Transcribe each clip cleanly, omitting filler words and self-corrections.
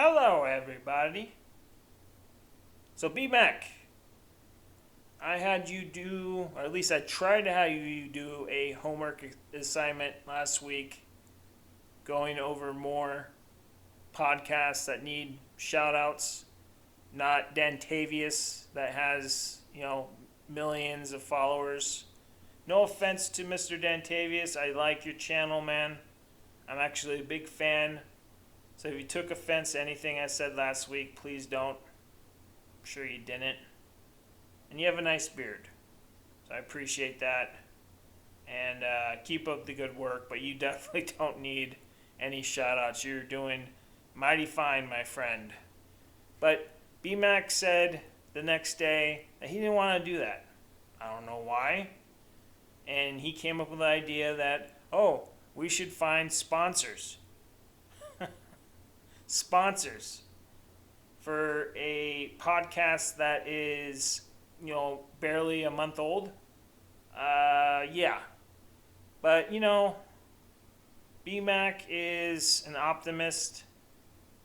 Hello, everybody. So, BMAC, I had you do, or at least I tried to have you do a homework assignment last week, going over more podcasts that need shout outs, not Dantavius that has, millions of followers. No offense to Mr. Dantavius, I like your channel, man. I'm actually a big fan. So if you took offense to anything I said last week, please don't. I'm sure you didn't. And you have a nice beard. So I appreciate that. And keep up the good work, but you definitely don't need any shout outs. You're doing mighty fine, my friend. But BMAC said the next day that he didn't want to do that. I don't know why. And he came up with the idea that, we should find sponsors. Sponsors for a podcast that is, barely a month old. Yeah. But, BMAC is an optimist,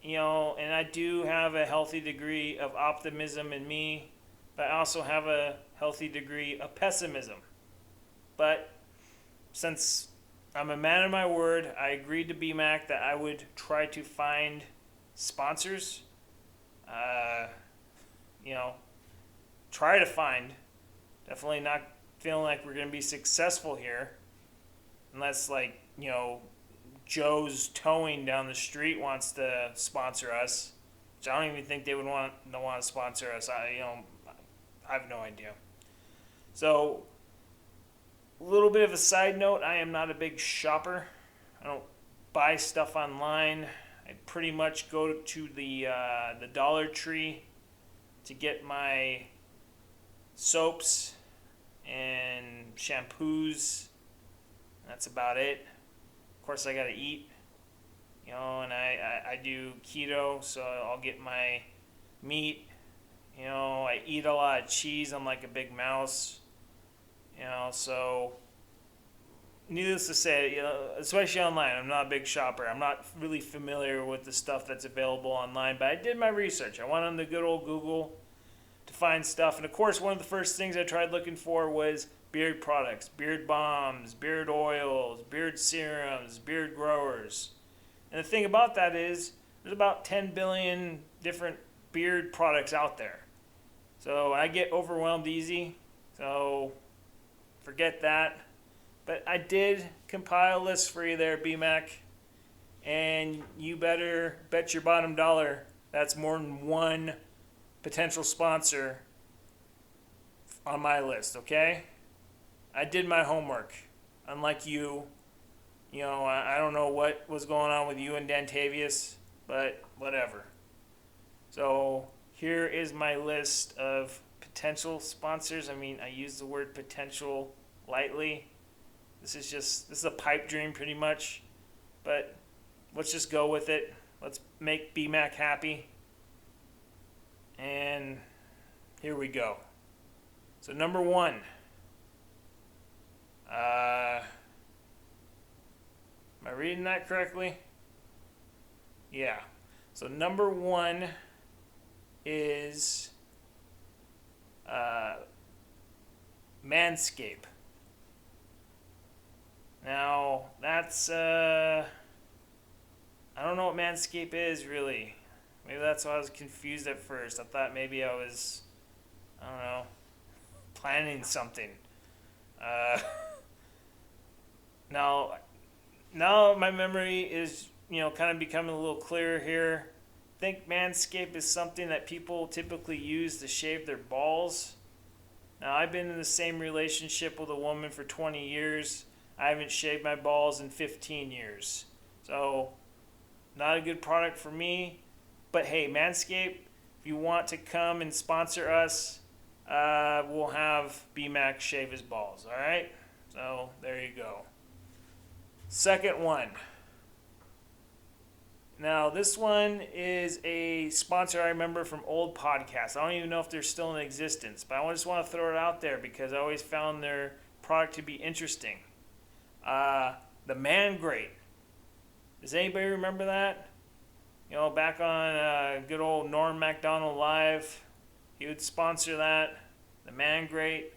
and I do have a healthy degree of optimism in me, but I also have a healthy degree of pessimism. But since I'm a man of my word, I agreed to BMAC that I would try to find sponsors. Try to find. Definitely not feeling like we're going to be successful here. Unless, Joe's Towing down the street wants to sponsor us. Which I don't even think they would want to sponsor us. I have no idea. So, a little bit of a side note, I am not a big shopper. I don't buy stuff online. I pretty much go to the Dollar Tree to get my soaps and shampoos. That's about it. Of course, I gotta eat, and I do keto, so I'll get my meat. I eat a lot of cheese. I'm like a big mouse. So needless to say, especially online, I'm not a big shopper. I'm not really familiar with the stuff that's available online, but I did my research. I went on the good old Google to find stuff. And of course, one of the first things I tried looking for was beard products, beard balms, beard oils, beard serums, beard growers. And the thing about that is there's about 10 billion different beard products out there. So I get overwhelmed easy. So forget that. But I did compile a list for you there, BMAC. And you better bet your bottom dollar that's more than one potential sponsor on my list, okay? I did my homework. Unlike you, I don't know what was going on with you and Dantavius, but whatever. So here is my list of potential sponsors. I mean, I use the word potential lightly. This is a pipe dream pretty much, but let's just go with it. Let's make BMAC happy. And here we go. So number one, am I reading that correctly? Yeah. So number one is Manscaped. Now, that's, I don't know what Manscaped is, really. Maybe that's why I was confused at first. I thought maybe I was, planning something. Now my memory is, kind of becoming a little clearer here. I think Manscaped is something that people typically use to shave their balls. Now, I've been in the same relationship with a woman for 20 years. I haven't shaved my balls in 15 years. So, not a good product for me. But hey, Manscaped, if you want to come and sponsor us, we'll have BMAC shave his balls, all right? So, there you go. Second one. Now, this one is a sponsor I remember from old podcasts. I don't even know if they're still in existence, but I just want to throw it out there because I always found their product to be interesting. The Man Grate. Does anybody remember that? back on good old Norm Macdonald Live, he would sponsor that. The Man Great.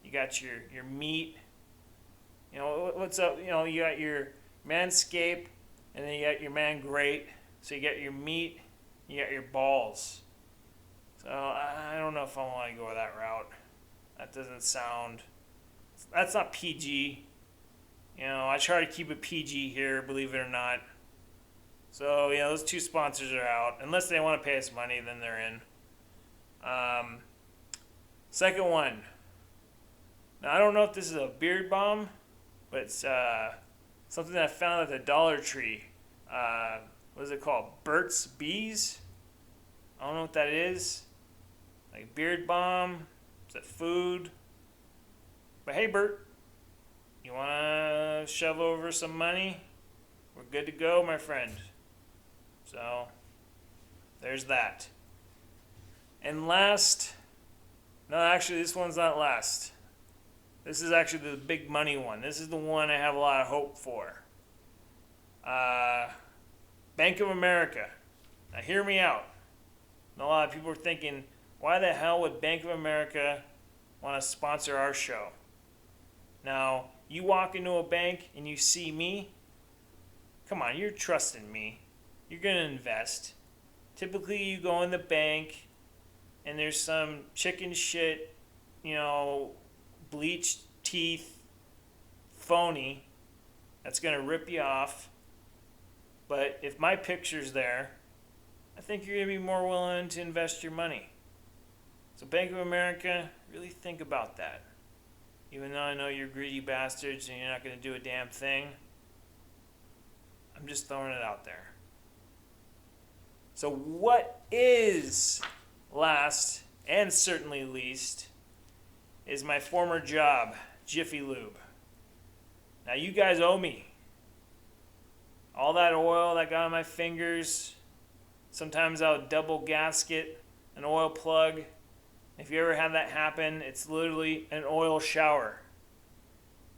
You got your meat. What's up? You got your Manscaped, and then you got your Man Great. So you got your meat, you got your balls. So I don't know if I want to go that route. That doesn't sound. That's not PG. I try to keep it PG here, believe it or not. So those two sponsors are out. Unless they want to pay us money, then they're in. Second one. Now I don't know if this is a beard balm, but it's something that I found at the Dollar Tree. What is it called? Burt's Bees? I don't know what that is. Like beard balm. Is it food? But hey, Bert, you want to shove over some money? We're good to go, my friend. So, there's that. And last, no, actually, this one's not last. This is actually the big money one. This is the one I have a lot of hope for. Bank of America. Now, hear me out. And a lot of people are thinking, why the hell would Bank of America want to sponsor our show? Now, you walk into a bank and you see me. Come on, you're trusting me. You're going to invest. Typically, you go in the bank and there's some chicken shit, bleached teeth phony that's going to rip you off. But if my picture's there, I think you're going to be more willing to invest your money. So Bank of America, really think about that. Even though I know you're greedy bastards and you're not going to do a damn thing, I'm just throwing it out there. So what is last and certainly least is my former job, Jiffy Lube. Now you guys owe me. All that oil that got on my fingers, sometimes I'll double gasket an oil plug. If you ever have that happen, it's literally an oil shower.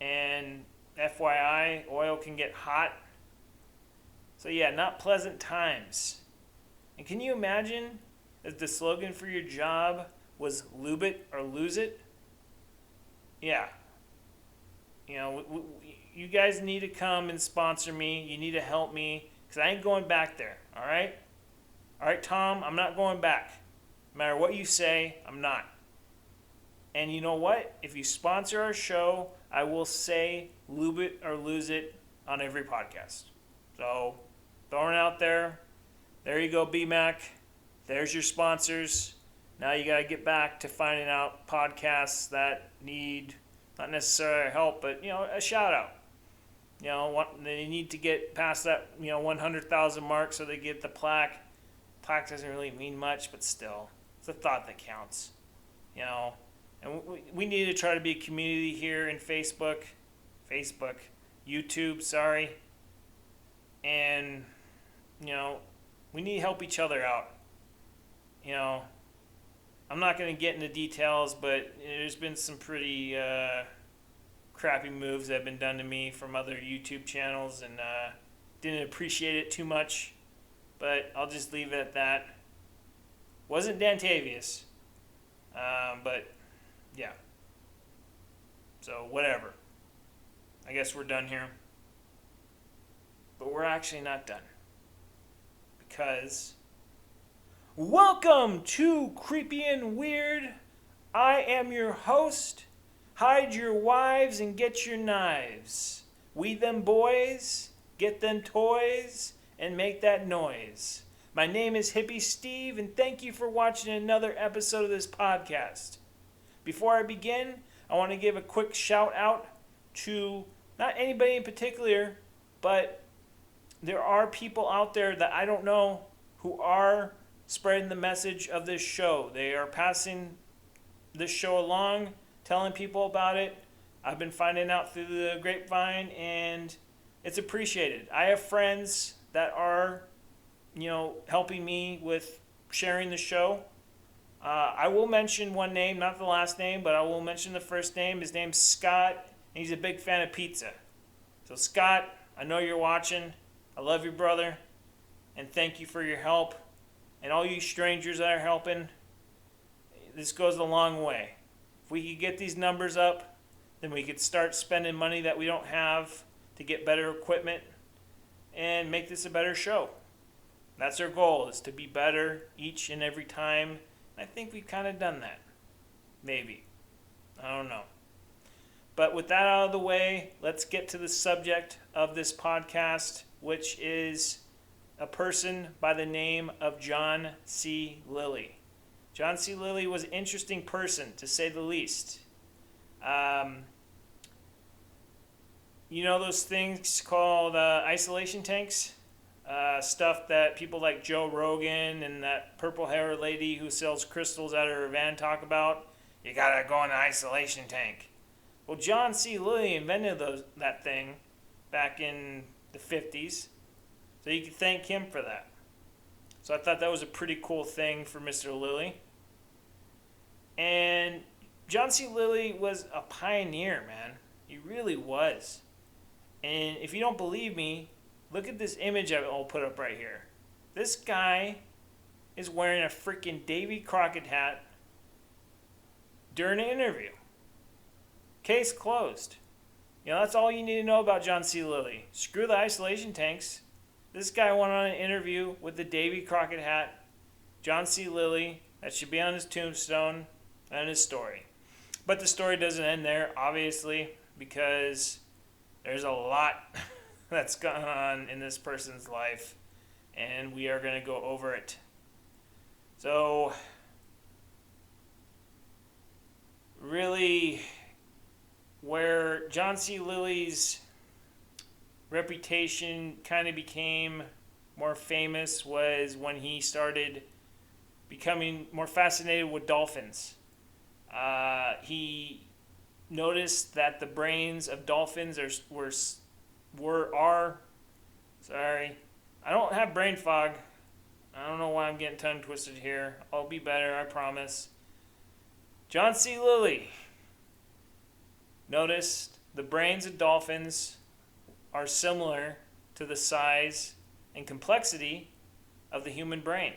And FYI, oil can get hot. So yeah, not pleasant times. And can you imagine if the slogan for your job was lube it or lose it? Yeah. You guys need to come and sponsor me. You need to help me because I ain't going back there, all right? All right, Tom, I'm not going back. No matter what you say, I'm not. And you know what? If you sponsor our show, I will say lube it or lose it on every podcast. So, throwing it out there. There you go, BMAC. There's your sponsors. Now you got to get back to finding out podcasts that need, not necessarily help, but, a shout out. They need to get past that, 100,000 mark so they get the plaque. Plaque doesn't really mean much, but still. It's a thought that counts, And we need to try to be a community here in YouTube, and, we need to help each other out. I'm not going to get into details, but there's been some pretty crappy moves that have been done to me from other YouTube channels, and didn't appreciate it too much, but I'll just leave it at that. Wasn't Dantavius, but yeah. So whatever. I guess we're done here. But we're actually not done. Because welcome to Creepy and Weird. I am your host. Hide your wives and get your knives. We them boys, get them toys, and make that noise. My name is Hippie Steve, and thank you for watching another episode of this podcast. Before I begin, I want to give a quick shout out to not anybody in particular, but there are people out there that I don't know who are spreading the message of this show. They are passing this show along, telling people about it. I've been finding out through the grapevine, and it's appreciated. I have friends that are, helping me with sharing the show. I will mention one name, not the last name, but I will mention the first name. His name's Scott, and he's a big fan of pizza. So Scott, I know you're watching. I love you, brother. and thank you for your help. And all you strangers that are helping, this goes a long way. If we could get these numbers up, then we could start spending money that we don't have to get better equipment and make this a better show. That's our goal, is to be better each and every time. I think we've kind of done that. Maybe. I don't know. But with that out of the way, let's get to the subject of this podcast, which is a person by the name of John C. Lilly. John C. Lilly was an interesting person, to say the least. You know those things called isolation tanks? Stuff that people like Joe Rogan and that purple hair lady who sells crystals out of her van talk about. You gotta go in an isolation tank. Well, John C. Lilly invented that thing back in the 50s. So you can thank him for that. So I thought that was a pretty cool thing for Mr. Lilly. And John C. Lilly was a pioneer, man. He really was. And if you don't believe me, look at this image I'll put up right here. This guy is wearing a freaking Davy Crockett hat during an interview. Case closed. You know, that's all you need to know about John C. Lilly. Screw the isolation tanks. This guy went on an interview with the Davy Crockett hat. John C. Lilly. That should be on his tombstone and his story. But the story doesn't end there, obviously, because there's a lot that's gone on in this person's life, and we are going to go over it. So, really, where John C. Lilly's reputation kind of became more famous was when he started becoming more fascinated with dolphins. He noticed that the brains of dolphins are sorry, I don't have brain fog. I don't know why I'm getting tongue twisted here. I'll be better, I promise. John C. Lilly noticed the brains of dolphins are similar to the size and complexity of the human brain.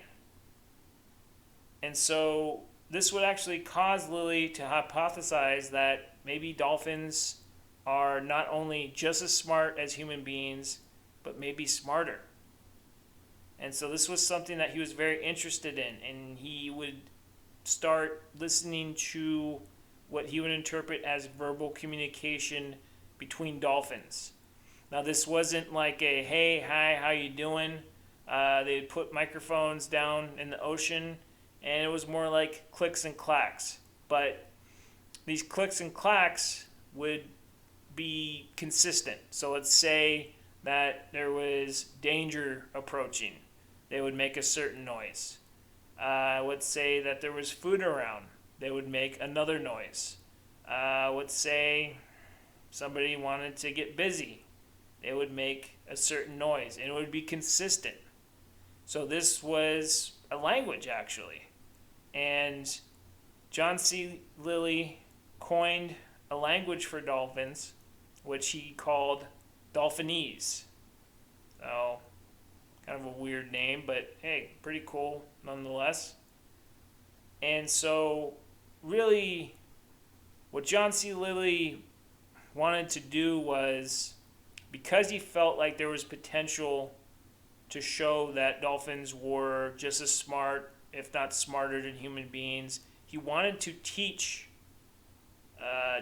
And so this would actually cause Lilly to hypothesize that maybe dolphins are not only just as smart as human beings, but maybe smarter. And so this was something that he was very interested in, and he would start listening to what he would interpret as verbal communication between dolphins. Now, this wasn't like a, hey, hi, how you doing? They'd put microphones down in the ocean, and it was more like clicks and clacks. But these clicks and clacks would be consistent. So let's say that there was danger approaching. They would make a certain noise. Let's say that there was food around. They would make another noise. Let's say somebody wanted to get busy. They would make a certain noise, and it would be consistent. So this was a language, actually. And John C. Lilly coined a language for dolphins, which he called Dolphinese. So, kind of a weird name, but hey, pretty cool nonetheless. And so, really, what John C. Lilly wanted to do was, because he felt like there was potential to show that dolphins were just as smart, if not smarter than human beings, he wanted to teach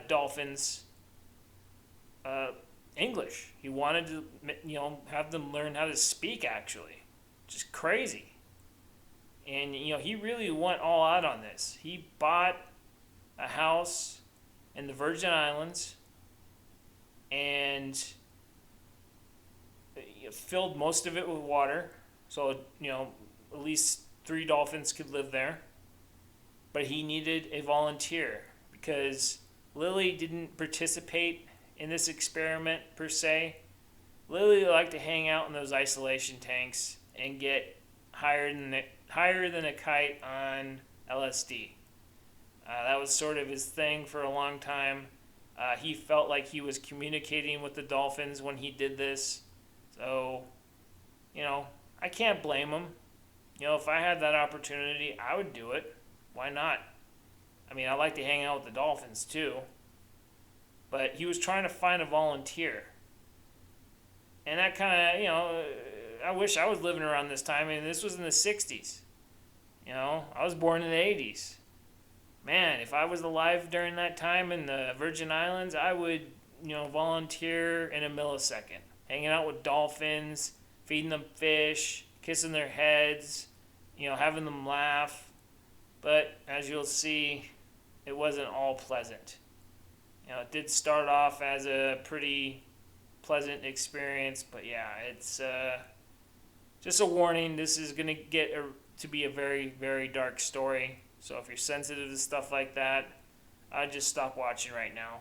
dolphins English. He wanted to, have them learn how to speak, actually, which is crazy. And, he really went all out on this. He bought a house in the Virgin Islands and filled most of it with water. So, at least 3 dolphins could live there. But he needed a volunteer because Lilly didn't participate in this experiment per se. Lilly liked to hang out in those isolation tanks and get higher than a kite on LSD. That was sort of his thing for a long time. He felt like he was communicating with the dolphins when he did this. So, I can't blame him. If I had that opportunity, I would do it. Why not? I mean, I like to hang out with the Dolphins too. But he was trying to find a volunteer. And that kind of, I wish I was living around this time. I mean, this was in the 60s. I was born in the 80s. Man, if I was alive during that time in the Virgin Islands, I would, volunteer in a millisecond. Hanging out with dolphins, feeding them fish, kissing their heads, having them laugh. But as you'll see, it wasn't all pleasant. It did start off as a pretty pleasant experience, but yeah, it's just a warning. This is going to get to be a very, very dark story. So if you're sensitive to stuff like that, I'd just stop watching right now.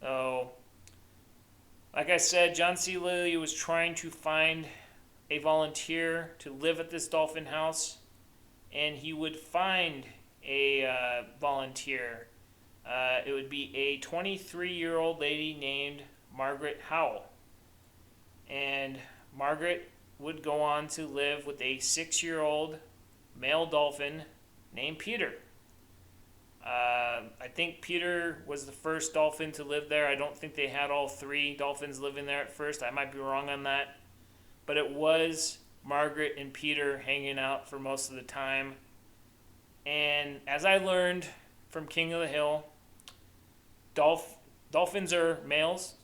So, like I said, John C. Lilly was trying to find a volunteer to live at this dolphin house, and he would find a volunteer. It would be a 23-year-old lady named Margaret Howell. And Margaret would go on to live with a 6-year-old male dolphin named Peter. I think Peter was the first dolphin to live there. I don't think they had all 3 dolphins living there at first. I might be wrong on that. But it was Margaret and Peter hanging out for most of the time. And as I learned from King of the Hill, dolphins are males.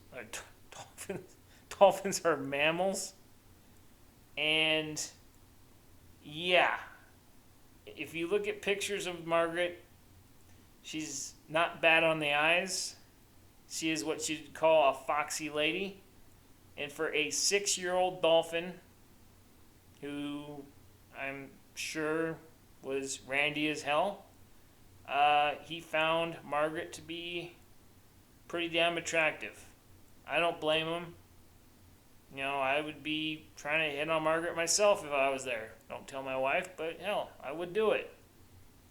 Dolphins are mammals. And yeah, if you look at pictures of Margaret, she's not bad on the eyes. She is what you'd call a foxy lady. And for a 6-year-old dolphin, who I'm sure was randy as hell, he found Margaret to be pretty damn attractive. I don't blame him. I would be trying to hit on Margaret myself if I was there. Don't tell my wife, but hell, I would do it.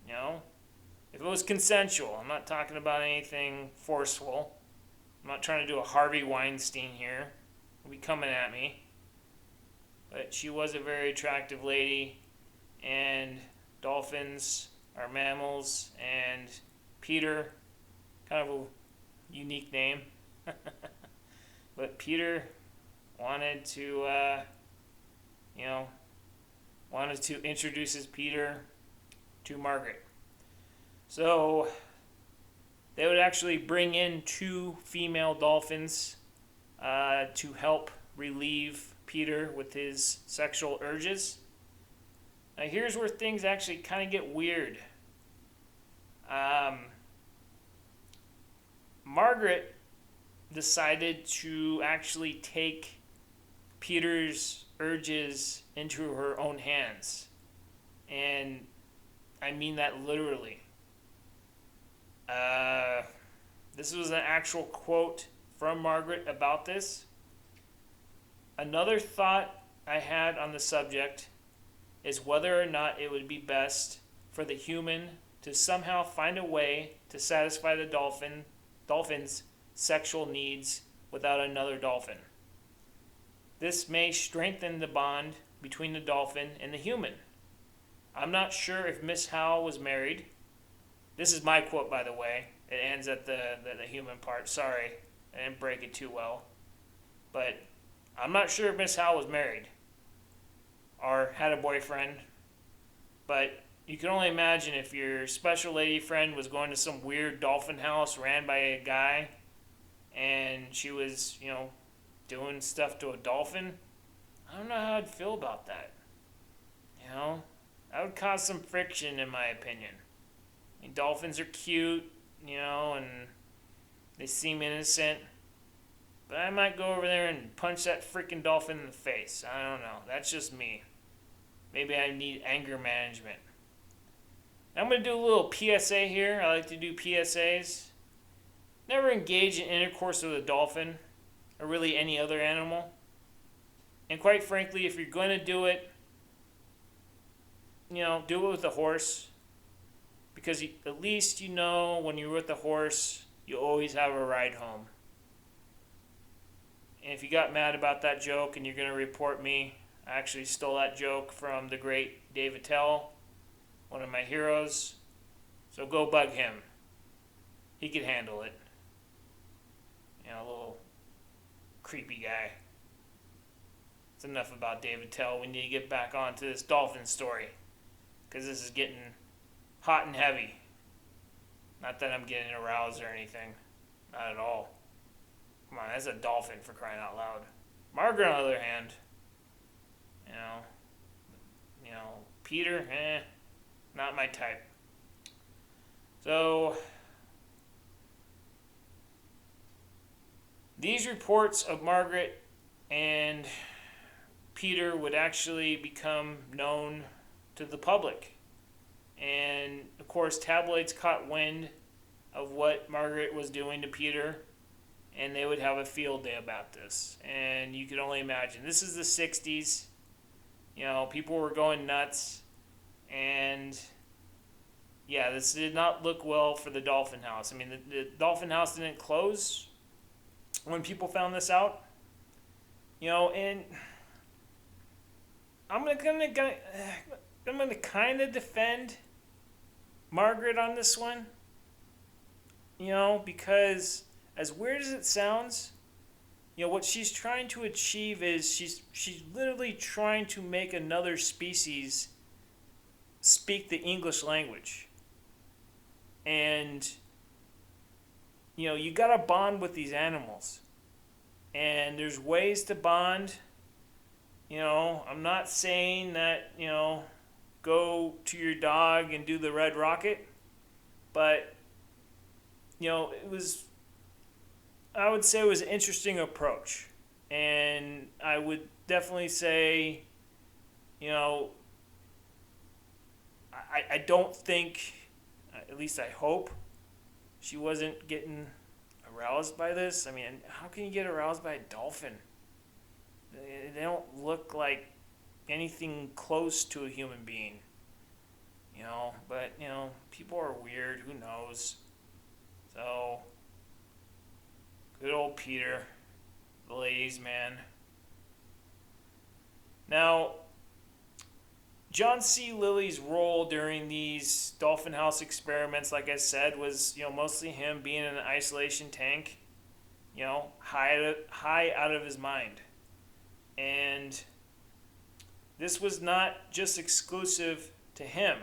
If it was consensual. I'm not talking about anything forceful. I'm not trying to do a Harvey Weinstein here. He'll be coming at me. But she was a very attractive lady, and dolphins are mammals, and Peter, kind of a unique name, but Peter wanted to introduce his Peter to Margaret. So they would actually bring in 2 female dolphins to help relieve Peter with his sexual urges. Now here's where things actually kind of get weird. Margaret decided to actually take Peter's urges into her own hands. And I mean that literally. This was an actual quote from Margaret about this. Another thought I had on the subject is whether or not it would be best for the human to somehow find a way to satisfy the dolphin's sexual needs without another dolphin. This may strengthen the bond between the dolphin and the human. I'm not sure if Miss Howell was married. This is my quote, by the way. It ends at the human part. Sorry, I didn't break it too well. But I'm not sure if Miss Howell was married or had a boyfriend. But you can only imagine if your special lady friend was going to some weird dolphin house ran by a guy and she was, doing stuff to a dolphin. I don't know how I'd feel about that. That would cause some friction in my opinion. I mean, dolphins are cute, and they seem innocent. But I might go over there and punch that freaking dolphin in the face. I don't know. That's just me. Maybe I need anger management. I'm going to do a little PSA here. I like to do PSAs. Never engage in intercourse with a dolphin or really any other animal. And quite frankly, if you're going to do it, do it with a horse. Because at least when you're with a horse, you always have a ride home. And if you got mad about that joke and you're going to report me, I actually stole that joke from the great Dave Attell, one of my heroes. So go bug him. He could handle it. You know, a little creepy guy. It's enough about Dave Attell. We need to get back onto this Dolphin story, because this is getting hot and heavy. Not that I'm getting aroused or anything. Not at all. Come on, that's a dolphin, for crying out loud. Margaret, on the other hand, Peter, not my type. So, these reports of Margaret and Peter would actually become known to the public. And, of course, tabloids caught wind of what Margaret was doing to Peter, and they would have a field day about this. And you could only imagine. This is the 60s. People were going nuts. And, yeah, this did not look well for the Dolphin House. I mean, the Dolphin House didn't close when people found this out. And I'm gonna kind of defend Margaret on this one. Because as weird as it sounds, what she's trying to achieve is she's literally trying to make another species speak the English language. And, you gotta bond with these animals. And there's ways to bond. I'm not saying that, go to your dog and do the red rocket. But, I would say it was an interesting approach. And I would definitely say, I don't think, at least I hope, she wasn't getting aroused by this. I mean, how can you get aroused by a dolphin? They don't look like anything close to a human being. But, people are weird. Who knows? So, good old Peter, the ladies' man. Now, John C. Lilly's role during these Dolphin House experiments, like I said, was, mostly him being in an isolation tank, high out of his mind. And this was not just exclusive to him.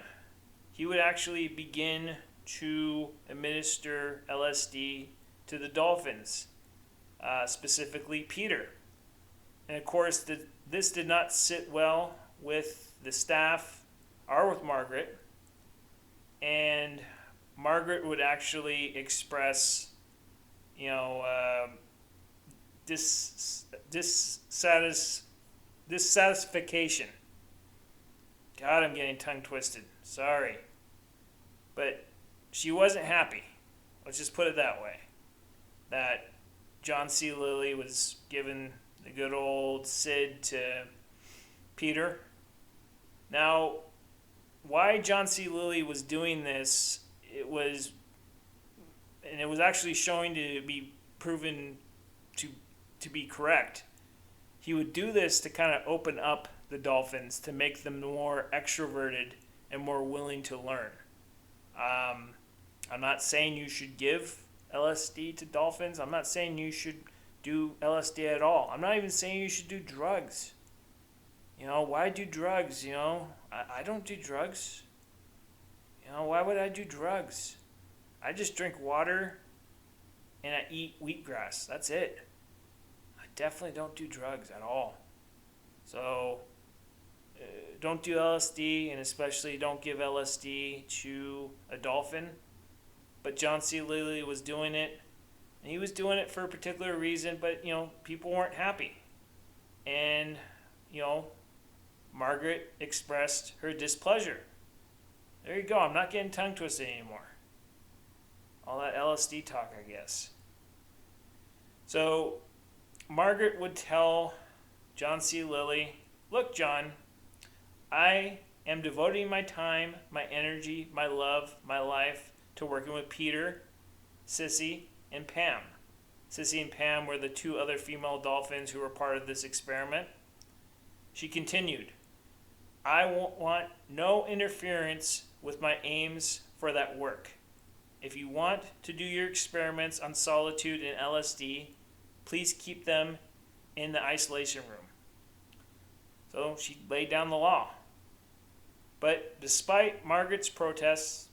He would actually begin to administer LSD to the dolphins, specifically Peter. And of course, this did not sit well with the staff or with Margaret. And Margaret would actually express, dissatisfaction. God, I'm getting tongue twisted. Sorry. But she wasn't happy. Let's just put it that way. That John C. Lilly was giving the good old Sid to Peter. Now, why John C. Lilly was doing this, it was actually showing to be proven to be correct. He would do this to kind of open up the dolphins, to make them more extroverted and more willing to learn. I'm not saying you should give LSD to dolphins. I'm not saying you should do LSD at all. I'm not even saying you should do drugs. Why do drugs? I don't do drugs. Why would I do drugs? I just drink water and I eat wheatgrass. That's it. I definitely don't do drugs at all. So, don't do LSD, and especially don't give LSD to a dolphin. But John C. Lilly was doing it, and he was doing it for a particular reason, but, people weren't happy. And, Margaret expressed her displeasure. There you go. I'm not getting tongue twisted anymore. All that LSD talk, I guess. So, Margaret would tell John C. Lilly, look, John, I am devoting my time, my energy, my love, my life to working with Peter, Sissy, and Pam. Sissy and Pam were the two other female dolphins who were part of this experiment. She continued, I want no interference with my aims for that work. If you want to do your experiments on solitude and LSD, please keep them in the isolation room. So she laid down the law. But despite Margaret's protests,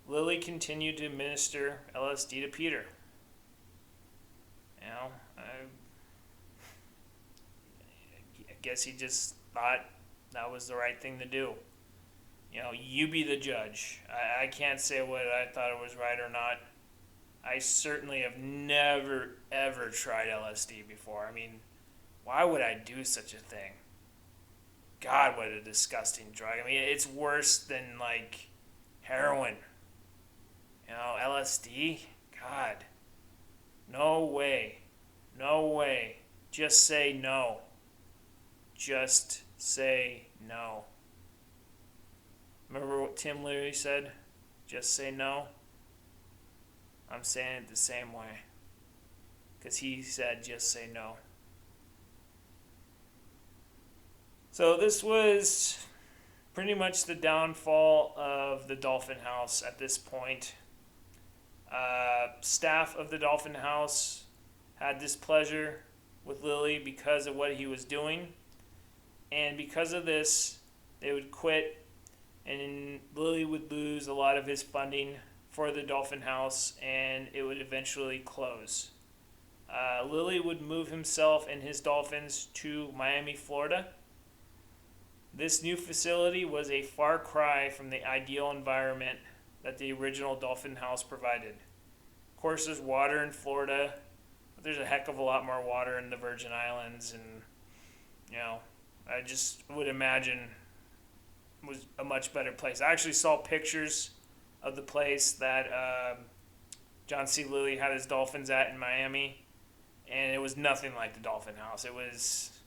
Lilly continued to administer LSD to Peter. I guess he just thought that was the right thing to do. You be the judge. I can't say what I thought it was right or not. I certainly have never, ever tried LSD before. Why would I do such a thing? God, what a disgusting drug. It's worse than, heroin. LSD? God. No way. No way. Just say no. Just say no. Remember what Tim Leary said? Just say no. I'm saying it the same way. Because he said just say no. So this was pretty much the downfall of the Dolphin House at this point. Staff of the Dolphin House had displeasure with Lilly because of what he was doing. And because of this, they would quit, and Lilly would lose a lot of his funding for the Dolphin House, and it would eventually close. Lilly would move himself and his dolphins to Miami, Florida. This new facility was a far cry from the ideal environment that the original Dolphin House provided. Of course, there's water in Florida, but there's a heck of a lot more water in the Virgin Islands, and I just would imagine it was a much better place. I actually saw pictures of the place that John C. Lilly had his dolphins at in Miami, and it was nothing like the Dolphin House. It was,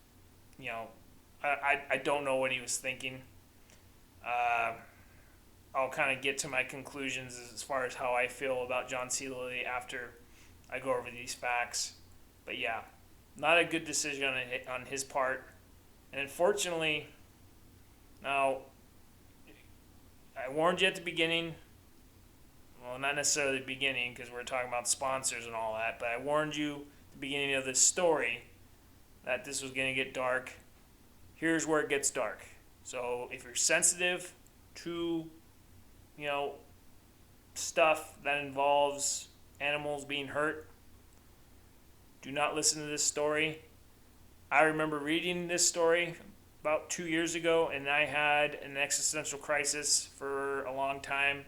I don't know what he was thinking. I'll kind of get to my conclusions as far as how I feel about John C. Lilly after I go over these facts. But yeah, not a good decision on his part. And unfortunately, now, I warned you at the beginning. Well, not necessarily the beginning, because we're talking about sponsors and all that, but I warned you at the beginning of this story that this was going to get dark. Here's where it gets dark. So if you're sensitive to, stuff that involves animals being hurt, do not listen to this story. I remember reading this story about 2 years ago, and I had an existential crisis for a long time.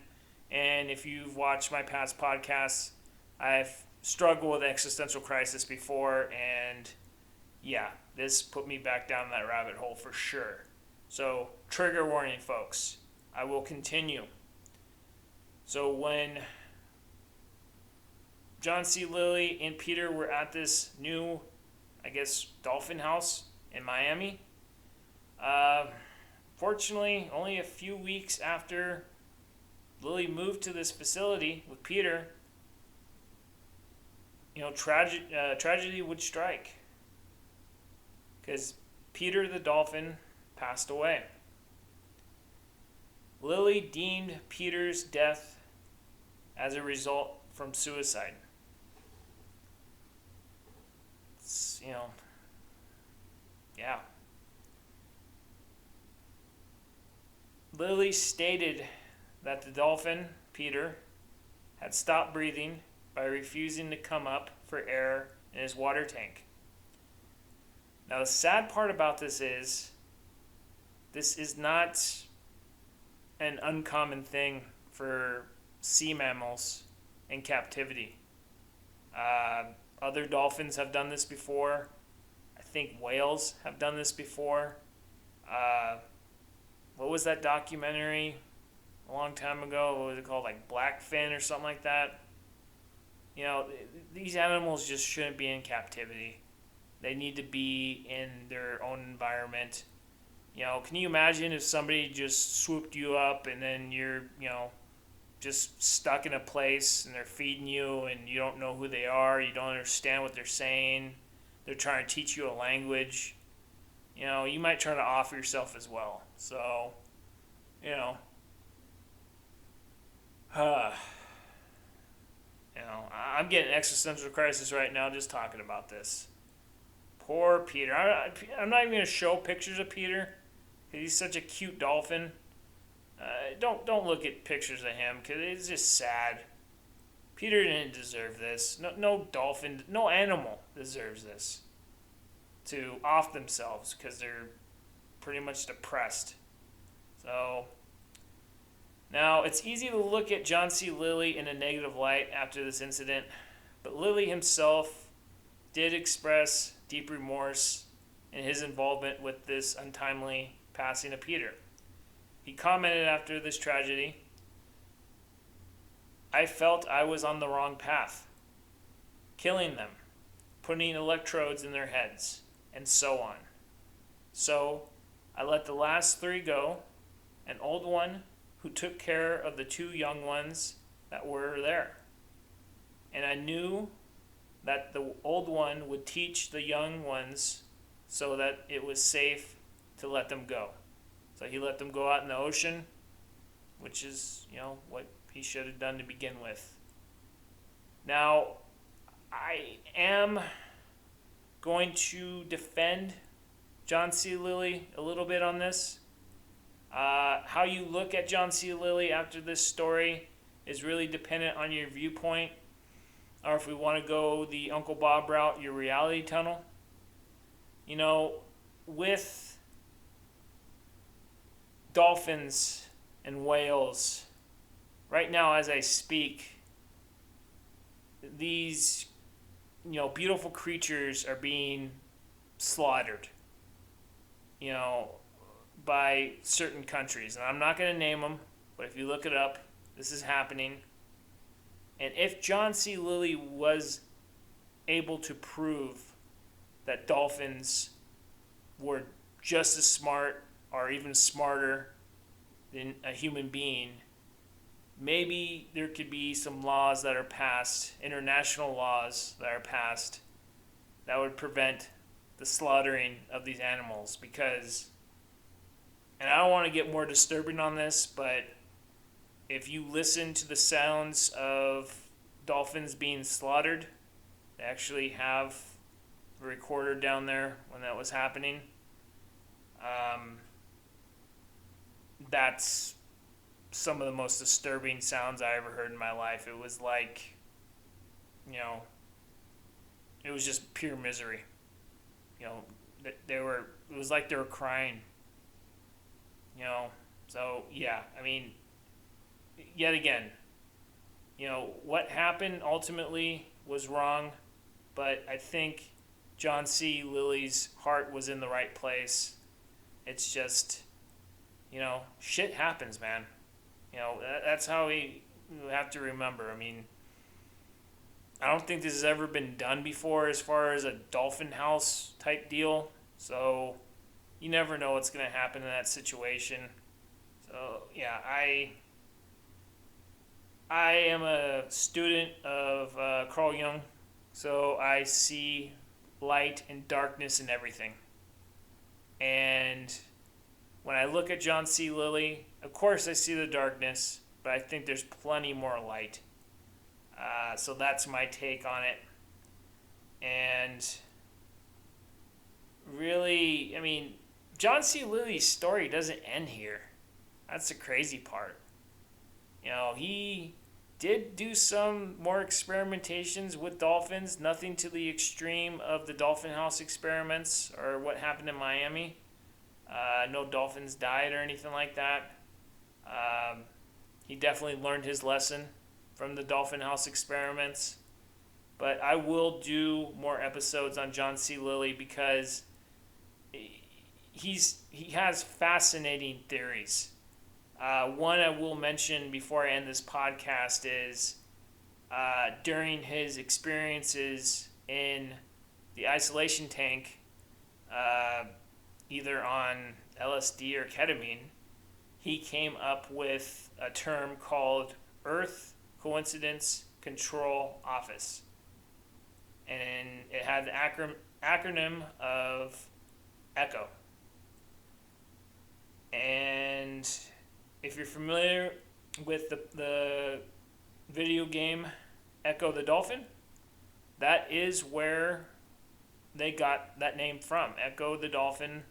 And if you've watched my past podcasts, I've struggled with existential crisis before, and yeah, this put me back down that rabbit hole for sure. So, trigger warning, folks. I will continue. So when John C. Lilly and Peter were at this new, Dolphin House in Miami, fortunately, only a few weeks after Lilly moved to this facility with Peter, tragedy would strike. Because Peter the dolphin passed away. Lilly deemed Peter's death as a result from suicide. It's, yeah. Lilly stated that the dolphin, Peter, had stopped breathing by refusing to come up for air in his water tank. Now, the sad part about this is not an uncommon thing for sea mammals in captivity. Other dolphins have done this before. I think whales have done this before. What was that documentary a long time ago? What was it called? Blackfin or something like that? These animals just shouldn't be in captivity. They need to be in their own environment. Can you imagine if somebody just swooped you up and then you're, just stuck in a place and they're feeding you and you don't know who they are, you don't understand what they're saying, they're trying to teach you a language. you might try to offer yourself as well. So, you know, uh, I'm getting existential crisis right now just talking about this. Poor Peter. I'm not even going to show pictures of Peter because he's such a cute dolphin. Don't look at pictures of him because it's just sad. Peter didn't deserve this. No dolphin, no animal deserves this. To off themselves because they're pretty much depressed. So now it's easy to look at John C. Lilly in a negative light after this incident, but Lilly himself did express deep remorse in his involvement with this untimely passing of Peter. He commented after this tragedy, "I felt I was on the wrong path, killing them, putting electrodes in their heads, and so on. So I let the last 3 go, an old one who took care of the 2 young ones that were there. And I knew that the old one would teach the young ones so that it was safe to let them go." So he let them go out in the ocean, which is, what he should have done to begin with. Now, I am going to defend John C. Lilly a little bit on this. How you look at John C. Lilly after this story is really dependent on your viewpoint, or if we want to go the Uncle Bob route, your reality tunnel. With dolphins and whales, right now as I speak, these beautiful creatures are being slaughtered, by certain countries. And I'm not going to name them, but if you look it up, this is happening. And if John C. Lilly was able to prove that dolphins were just as smart or even smarter than a human being, maybe there could be some laws that are passed, international laws that are passed, that would prevent the slaughtering of these animals. Because, and I don't want to get more disturbing on this, but if you listen to the sounds of dolphins being slaughtered, they actually have a recorder down there when that was happening. That's some of the most disturbing sounds I ever heard in my life. It was like, it was just pure misery. It was like they were crying. So yeah, yet again, what happened ultimately was wrong, but I think John C. Lilly's heart was in the right place. It's just, shit happens, man. That's how we have to remember. I don't think this has ever been done before as far as a dolphin house type deal. So you never know what's going to happen in that situation. So yeah, I am a student of Carl Jung, so I see light and darkness in everything. And when I look at John C. Lilly, of course I see the darkness, but I think there's plenty more light. So that's my take on it. And really, John C. Lilly's story doesn't end here. That's the crazy part. He did do some more experimentations with dolphins, nothing to the extreme of the dolphin house experiments or what happened in Miami. No dolphins died or anything like that. He definitely learned his lesson from the dolphin house experiments. But I will do more episodes on John C. Lilly because he has fascinating theories. One I will mention before I end this podcast is during his experiences in the isolation tank, either on LSD or ketamine, he came up with a term called Earth Coincidence Control Office. And it had the acronym of ECHO. if you're familiar with the video game Echo the Dolphin, that is where they got that name from. Echo the Dolphin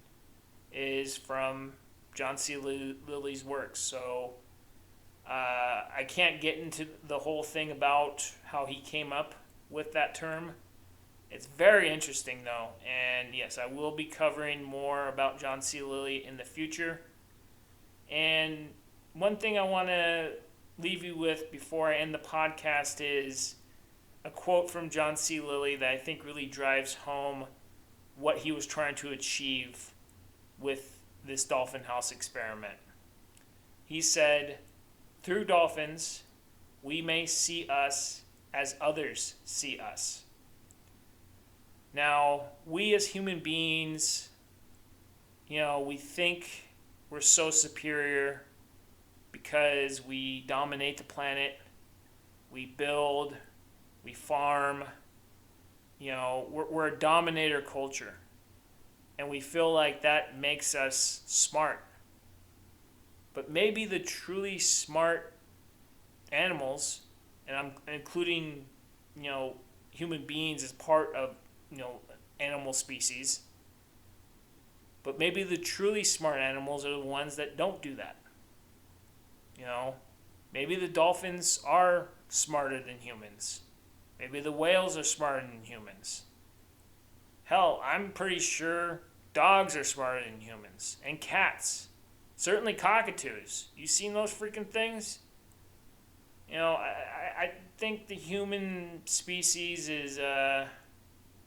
is from John C. Lilly's works. So I can't get into the whole thing about how he came up with that term. It's very interesting, though. And yes, I will be covering more about John C. Lilly in the future. And one thing I want to leave you with before I end the podcast is a quote from John C. Lilly that I think really drives home what he was trying to achieve with this Dolphin House experiment. He said, "Through dolphins, we may see us as others see us." Now, we as human beings, we think we're so superior because we dominate the planet, we build, we farm, we're a dominator culture. And we feel like that makes us smart. But maybe the truly smart animals, and I'm including, human beings as part of, animal species, but maybe the truly smart animals are the ones that don't do that. Maybe the dolphins are smarter than humans. Maybe the whales are smarter than humans. Hell, I'm pretty sure dogs are smarter than humans. And cats. Certainly cockatoos. You seen those freaking things? I think the human species is a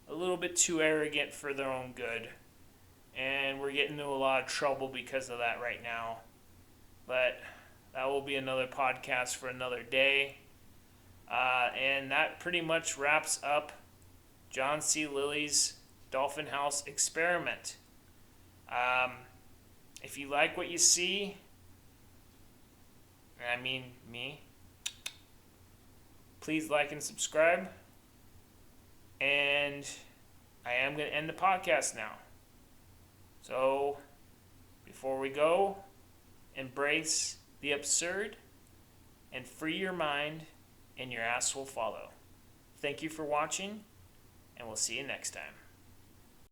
little bit too arrogant for their own good. And we're getting into a lot of trouble because of that right now. But that will be another podcast for another day. And that pretty much wraps up John C. Lilly's Dolphin House experiment. If you like what you see, and I mean me, please like and subscribe. And I am going to end the podcast now. So, before we go, embrace the absurd and free your mind, and your ass will follow. Thank you for watching, and we'll see you next time.